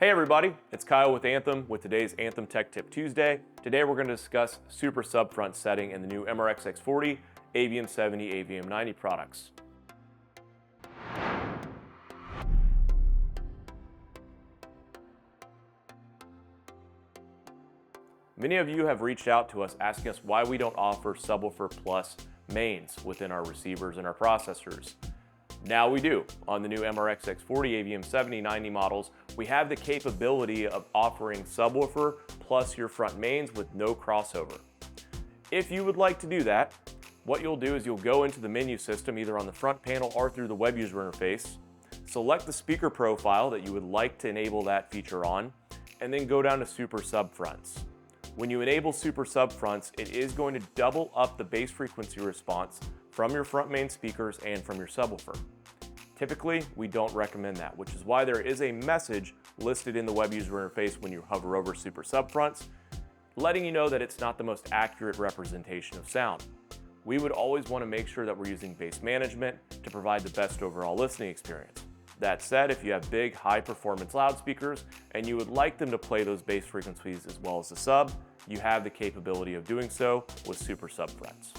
Hey everybody, it's Kyle with Anthem with today's Anthem Tech Tip Tuesday. Today we're going to discuss super subfront setting in the new MRX-X40, AVM70, AVM90 products. Many of you have reached out to us asking us why we don't offer subwoofer plus mains within our receivers and our processors. Now we do. On the new MRX-X40, AVM70, 90 models, we have the capability of offering subwoofer plus your front mains with no crossover. If you would like to do that, what you'll do is you'll go into the menu system either on the front panel or through the web user interface, select the speaker profile that you would like to enable that feature on, and then go down to super subfronts. When you enable super subfronts, it is going to double up the bass frequency response from your front main speakers and from your subwoofer. Typically, we don't recommend that, which is why there is a message listed in the web user interface when you hover over super subfronts, letting you know that it's not the most accurate representation of sound. We would always want to make sure that we're using bass management to provide the best overall listening experience. That said, if you have big, high-performance loudspeakers and you would like them to play those bass frequencies as well as the sub, you have the capability of doing so with super subfronts.